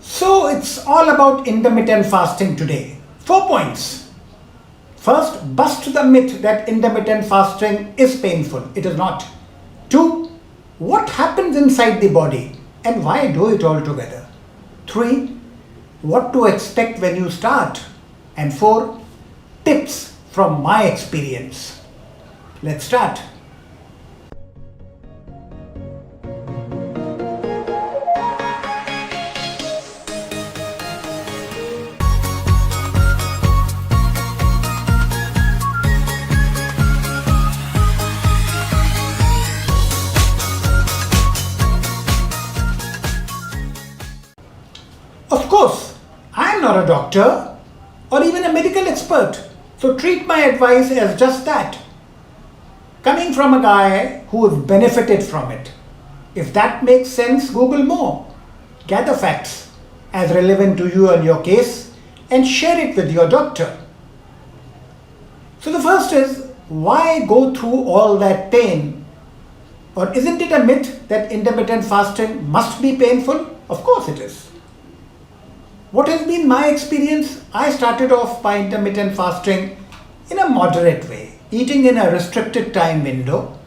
So it's all about intermittent fasting today. 4 points. First, bust the myth that intermittent fasting is painful. It is not. 2, what happens inside the body and why do it all together? 3, what to expect when you start? And 4, tips from my experience. Let's start. Of course, I am not a doctor or even a medical expert, so treat my advice as just that. Coming from a guy who has benefited from it. If that makes sense, Google more. Gather facts as relevant to you and your case and share it with your doctor. So the first is, why go through all that pain? Or isn't it a myth that intermittent fasting must be painful? Of course it is. What has been my experience? I started off by intermittent fasting in a moderate way, eating in a restricted time window.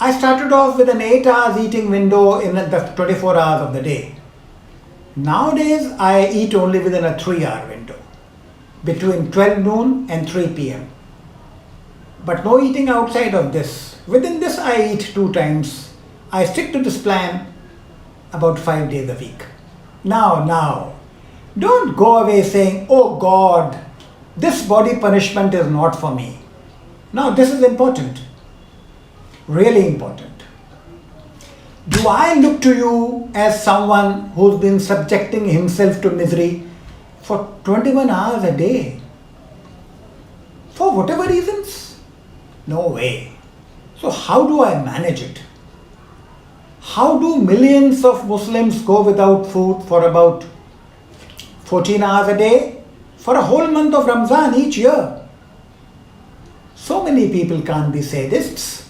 I started off with an 8 hours eating window in the 24 hours of the day. Nowadays, I eat only within a 3-hour window, between 12 noon and 3 p.m. But no eating outside of this. Within this, I eat 2 times. I stick to this plan about 5 days a week. Now, don't go away saying, oh God, this body punishment is not for me. Now, this is important, really important. Do I look to you as someone who's been subjecting himself to misery for 21 hours a day? For whatever reasons? No way. So how do I manage it? How do millions of Muslims go without food for about 14 hours a day for a whole month of Ramzan each year? So many people can't be sadists,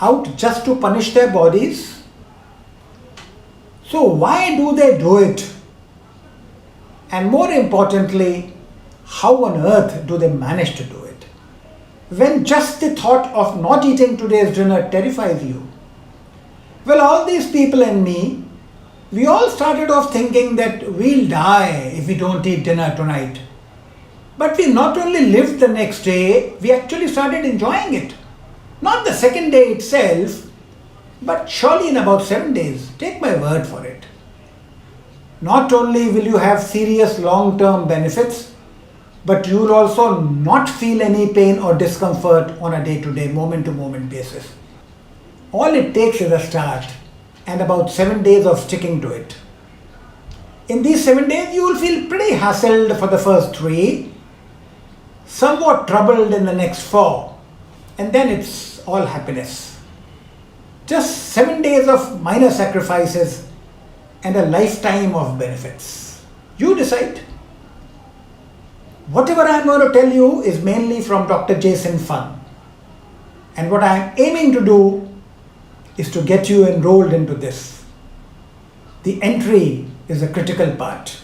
out just to punish their bodies. So why do they do it? And more importantly, how on earth do they manage to do it? When just the thought of not eating today's dinner terrifies you. Well, all these people and me, we all started off thinking that we'll die if we don't eat dinner tonight. But we not only lived the next day, we actually started enjoying it. Not the second day itself, but surely in about 7 days. Take my word for it. Not only will you have serious long-term benefits, but you will also not feel any pain or discomfort on a day-to-day, moment-to-moment basis. All it takes is a start and about 7 days of sticking to it. In these 7 days, you will feel pretty hassled for the first 3, somewhat troubled in the next 4, and then it's all happiness. Just 7 days of minor sacrifices and a lifetime of benefits. You decide. Whatever I'm going to tell you is mainly from Dr. Jason Fung. And what I'm aiming to do is to get you enrolled into this. The entry is a critical part.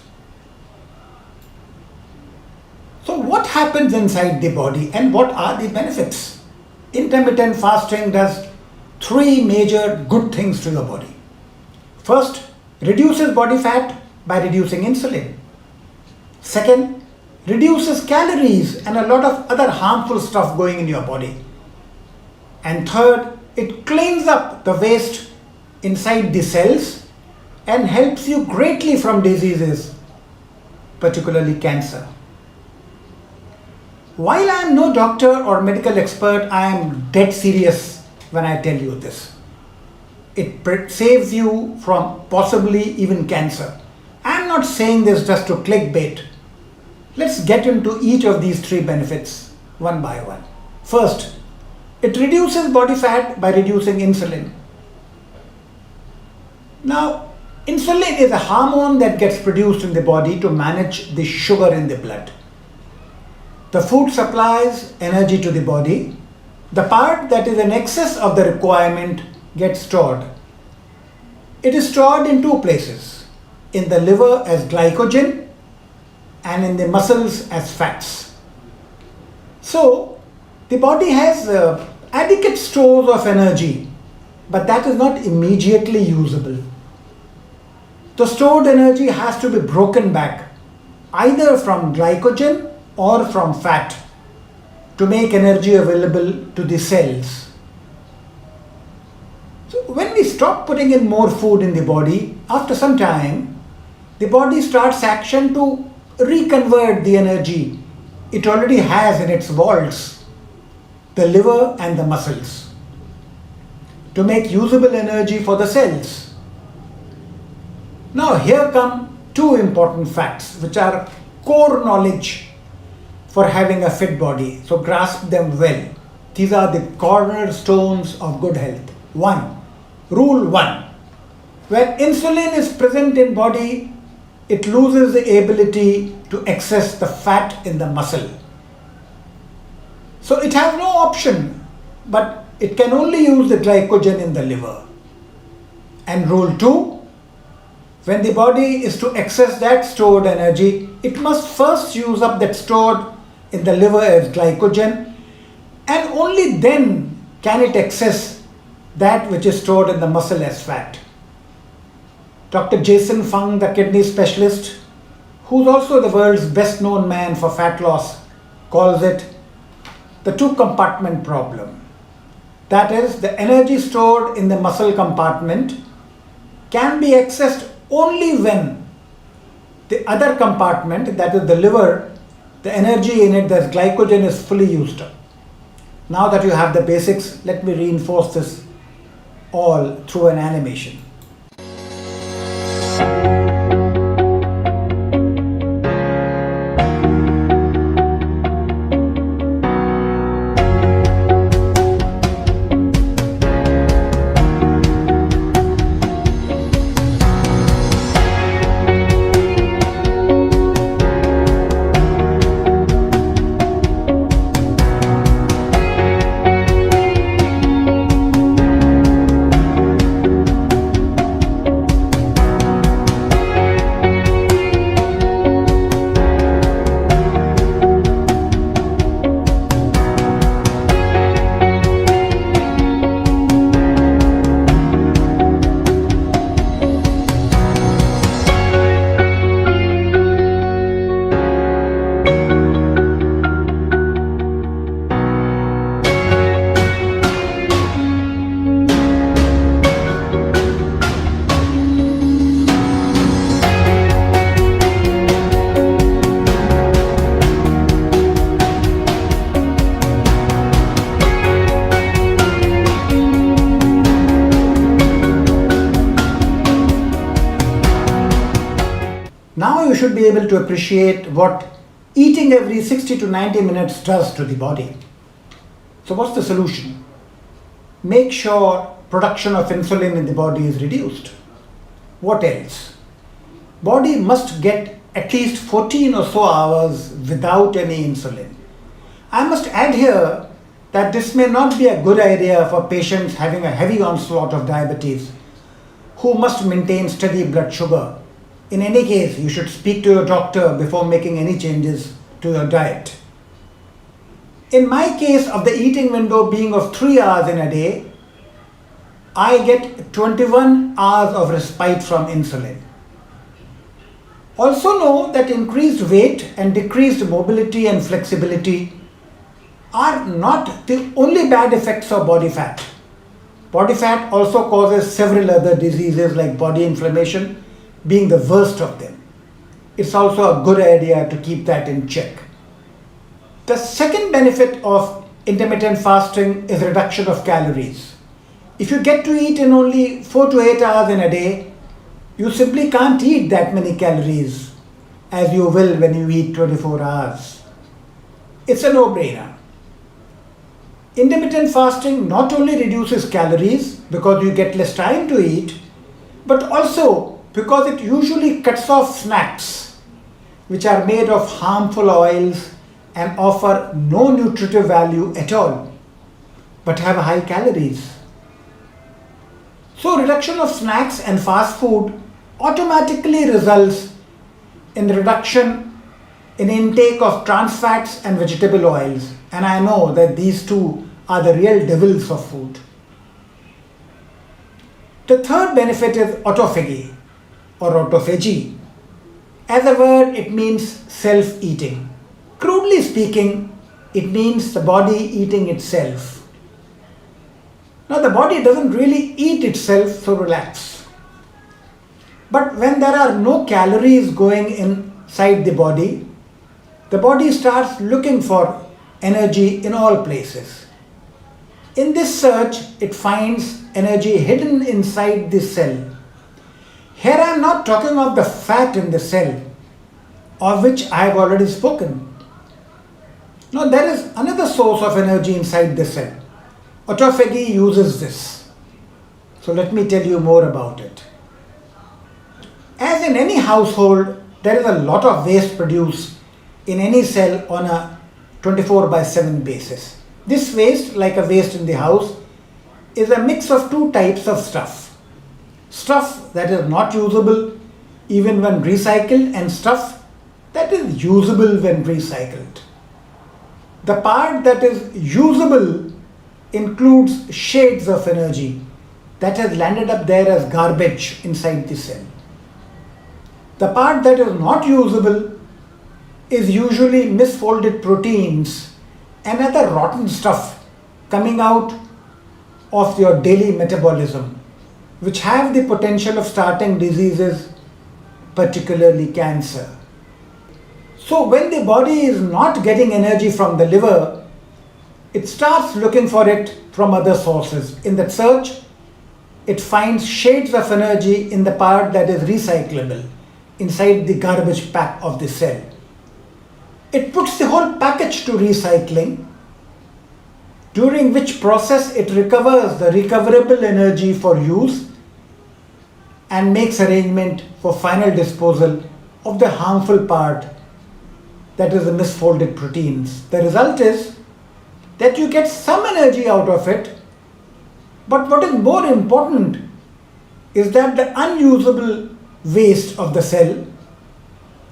So what happens inside the body and what are the benefits? Intermittent fasting does 3 major good things to your body. First, reduces body fat by reducing insulin. Second, reduces calories and a lot of other harmful stuff going in your body. And third, it cleans up the waste inside the cells and helps you greatly from diseases, particularly cancer. While I am no doctor or medical expert, I am dead serious when I tell you this. It saves you from possibly even cancer. I am not saying this just to clickbait. Let's get into each of these 3 benefits one by one. First, it reduces body fat by reducing insulin. Now, insulin is a hormone that gets produced in the body to manage the sugar in the blood. The food supplies energy to the body. The part that is in excess of the requirement gets stored. It is stored in 2 places, in the liver as glycogen and in the muscles as fats. So the body has adequate stores of energy, but that is not immediately usable. The stored energy has to be broken back either from glycogen or from fat to make energy available to the cells. So when we stop putting in more food in the body, after some time, the body starts action to reconvert the energy it already has in its vaults, the liver and the muscles, to make usable energy for the cells. Now here come two important facts which are core knowledge for having a fit body. So grasp them well. These are the cornerstones of good health. Rule 1. When insulin is present in body, it loses the ability to access the fat in the muscle. So it has no option, but it can only use the glycogen in the liver. And rule 2, when the body is to access that stored energy, it must first use up that stored in the liver as glycogen, and only then can it access that which is stored in the muscle as fat. Dr. Jason Fung, the kidney specialist, who's also the world's best known man for fat loss, calls it the two-compartment problem. That is, the energy stored in the muscle compartment can be accessed only when the other compartment, that is the liver, the energy in it, that glycogen, is fully used up. Now that you have the basics, let me reinforce this all through an animation. Now you should be able to appreciate what eating every 60 to 90 minutes does to the body. So what's the solution? Make sure production of insulin in the body is reduced. What else? Body must get at least 14 or so hours without any insulin. I must add here that this may not be a good idea for patients having a heavy onslaught of diabetes who must maintain steady blood sugar. In any case, you should speak to your doctor before making any changes to your diet. In my case of the eating window being of 3 hours in a day, I get 21 hours of respite from insulin. Also know that increased weight and decreased mobility and flexibility are not the only bad effects of body fat. Body fat also causes several other diseases like body inflammation, being the worst of them. It's also a good idea to keep that in check. The second benefit of intermittent fasting is reduction of calories. If you get to eat in only 4 to 8 hours in a day, you simply can't eat that many calories as you will when you eat 24 hours. It's a no-brainer. Intermittent fasting not only reduces calories because you get less time to eat, but also because it usually cuts off snacks which are made of harmful oils and offer no nutritive value at all, but have high calories. So reduction of snacks and fast food automatically results in reduction in intake of trans fats and vegetable oils. And I know that these two are the real devils of food. The third benefit is autophagy or autophagy. As a word, it means self-eating. Crudely speaking, it means the body eating itself. Now, the body doesn't really eat itself, so relax. But when there are no calories going inside the body starts looking for energy in all places. In this search, it finds energy hidden inside the cell. Here I am not talking of the fat in the cell, of which I have already spoken. No, there is another source of energy inside the cell. Autophagy uses this. So let me tell you more about it. As in any household, there is a lot of waste produced in any cell on a 24/7 basis. This waste, like a waste in the house, is a mix of two types of stuff. Stuff that is not usable even when recycled, and stuff that is usable when recycled. The part that is usable includes shades of energy that has landed up there as garbage inside the cell. The part that is not usable is usually misfolded proteins and other rotten stuff coming out of your daily metabolism, which have the potential of starting diseases, particularly cancer. So when the body is not getting energy from the liver, it starts looking for it from other sources. In that search, it finds shades of energy in the part that is recyclable, inside the garbage pack of the cell. It puts the whole package to recycling, during which process it recovers the recoverable energy for use and makes arrangement for final disposal of the harmful part, that is the misfolded proteins. The result is that you get some energy out of it, but what is more important is that the unusable waste of the cell,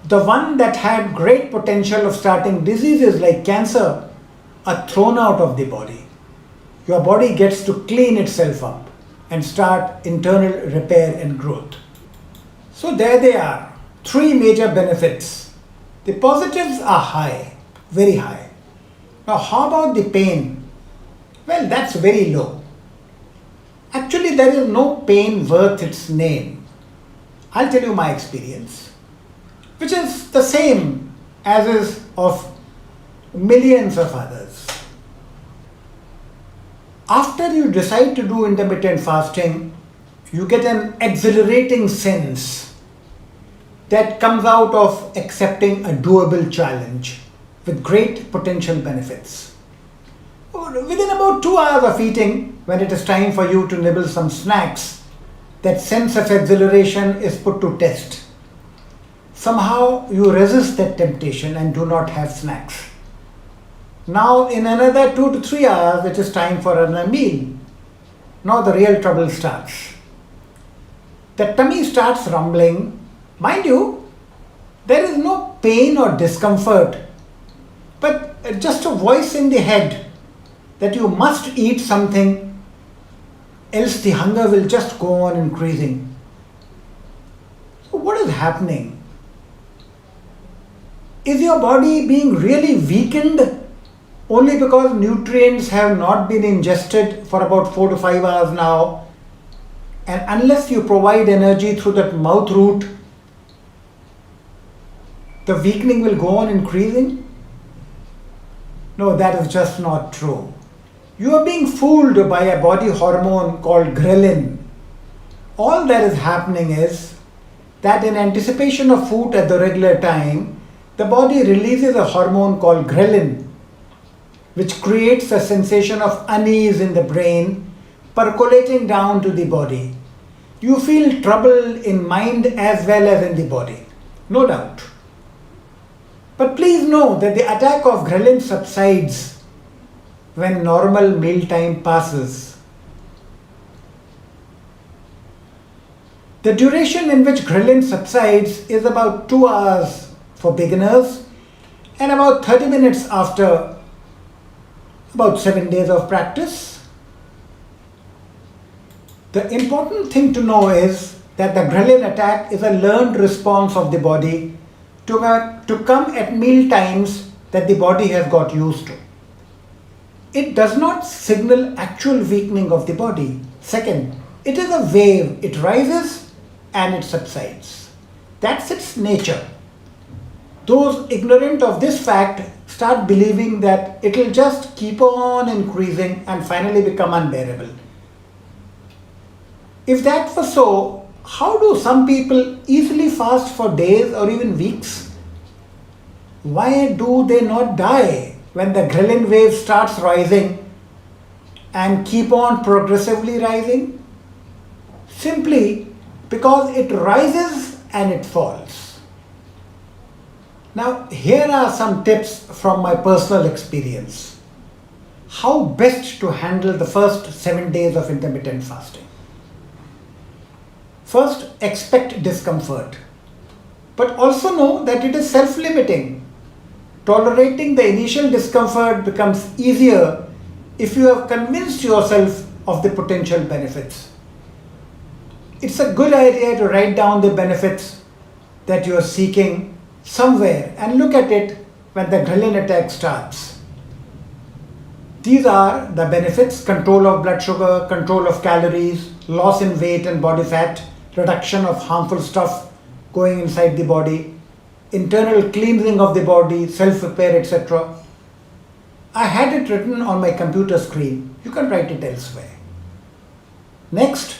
the one that had great potential of starting diseases like cancer, are thrown out of the body. Your body gets to clean itself up and start internal repair and growth. So there they are, three major benefits. The positives are high, very high. Now how about the pain? Well, that's very low. Actually, there is no pain worth its name. I'll tell you my experience, which is the same as is of millions of others. After you decide to do intermittent fasting, you get an exhilarating sense that comes out of accepting a doable challenge with great potential benefits. Within about 2 hours of eating, when it is time for you to nibble some snacks, that sense of exhilaration is put to test. Somehow you resist that temptation and do not have snacks. Now in another 2 to 3 hours, it is time for another meal. Now the real trouble starts. The tummy starts rumbling. Mind you, there is no pain or discomfort, but just a voice in the head that you must eat something, else the hunger will just go on increasing. So what is happening? Is your body being really weakened only because nutrients have not been ingested for about 4 to 5 hours now? And unless you provide energy through that mouth route, the weakening will go on increasing? No, that is just not true. You are being fooled by a body hormone called ghrelin. All that is happening is that in anticipation of food at the regular time, the body releases a hormone called ghrelin, which creates a sensation of unease in the brain, percolating down to the body. You feel trouble in mind as well as in the body, no doubt. But please know that the attack of ghrelin subsides when normal mealtime passes. The duration in which ghrelin subsides is about 2 hours for beginners and about 30 minutes after about 7 days of practice. The important thing to know is that the ghrelin attack is a learned response of the body to come at meal times that the body has got used to. It does not signal actual weakening of the body. Second, it is a wave. It rises and it subsides. That's its nature. Those ignorant of this fact start believing that it will just keep on increasing and finally become unbearable. If that was so, how do some people easily fast for days or even weeks? Why do they not die when the ghrelin wave starts rising and keep on progressively rising? Simply because it rises and it falls. Now, here are some tips from my personal experience. How best to handle the first 7 days of intermittent fasting. First, expect discomfort, but also know that it is self-limiting. Tolerating the initial discomfort becomes easier if you have convinced yourself of the potential benefits. It's a good idea to write down the benefits that you are seeking somewhere and look at it when the ghrelin attack starts. These are the benefits: control of blood sugar, control of calories, loss in weight and body fat, reduction of harmful stuff going inside the body, internal cleansing of the body, self-repair, etc. I had it written on my computer screen. You can write it elsewhere. Next,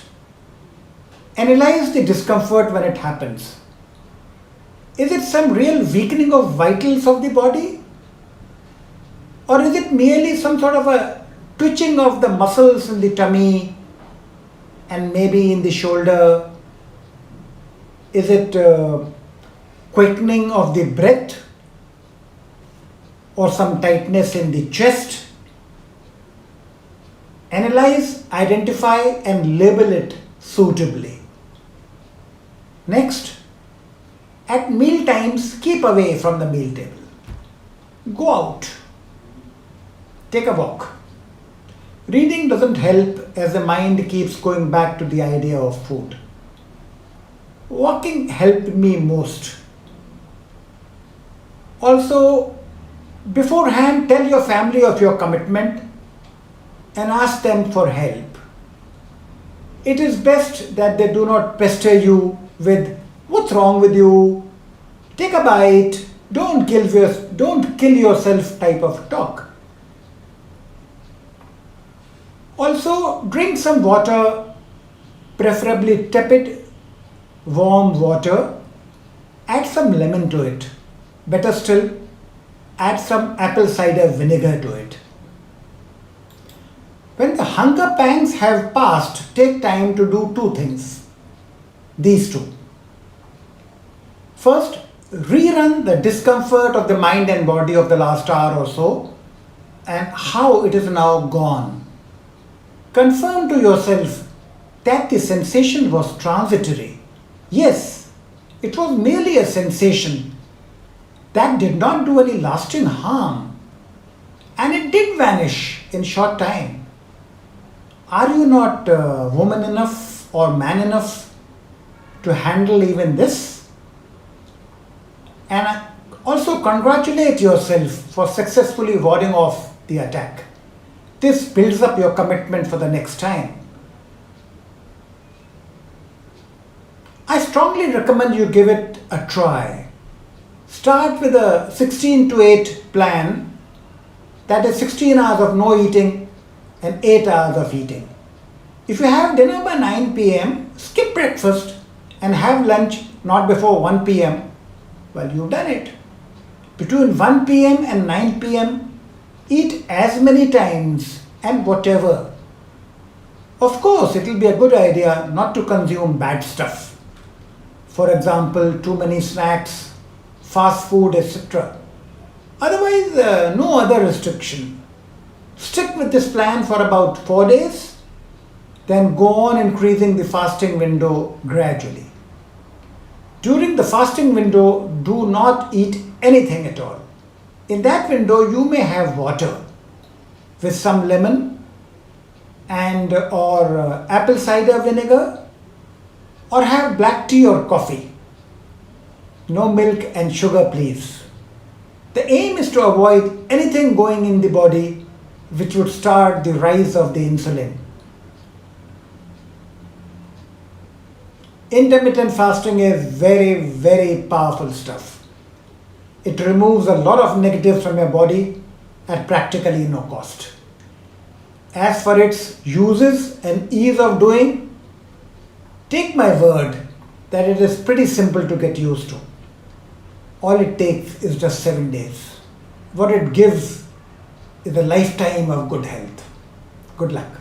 analyze the discomfort when it happens. Is it some real weakening of vitals of the body? Or is it merely some sort of a twitching of the muscles in the tummy and maybe in the shoulder? Is it quickening of the breath or some tightness in the chest? Analyze, identify and label it suitably. Next, at meal times, keep away from the meal table. Go out. Take a walk. Reading doesn't help as the mind keeps going back to the idea of food. Walking helped me most. Also, beforehand, tell your family of your commitment and ask them for help. It is best that they do not pester you with, "What's wrong with you? Take a bite. Don't kill yourself" type of talk. Also, drink some water, preferably tepid, warm water. Add some lemon to it. Better still, add some apple cider vinegar to it. When the hunger pangs have passed, take time to do two things. These two. First, rerun the discomfort of the mind and body of the last hour or so and how it is now gone. Confirm to yourself that the sensation was transitory. Yes, it was merely a sensation that did not do any lasting harm, and it did vanish in short time. Are you not woman enough or man enough to handle even this? And also congratulate yourself for successfully warding off the attack. This builds up your commitment for the next time. I strongly recommend you give it a try. Start with a 16 to 8 plan, that is 16 hours of no eating and 8 hours of eating. If you have dinner by 9 p.m., skip breakfast and have lunch not before 1 p.m., well, you've done it. Between 1 p.m. and 9 p.m., eat as many times and whatever. Of course, it will be a good idea not to consume bad stuff. For example, too many snacks, fast food, etc. Otherwise, no other restriction. Stick with this plan for about 4 days then go on increasing the fasting window gradually. During the fasting window, do not eat anything at all. In that window, you may have water with some lemon and or apple cider vinegar, or have black tea or coffee. No milk and sugar, please. The aim is to avoid anything going in the body which would start the rise of the insulin. Intermittent fasting is very, very powerful stuff. It removes a lot of negatives from your body at practically no cost. As for its uses and ease of doing, take my word that it is pretty simple to get used to. All it takes is just 7 days. What it gives is a lifetime of good health. Good luck.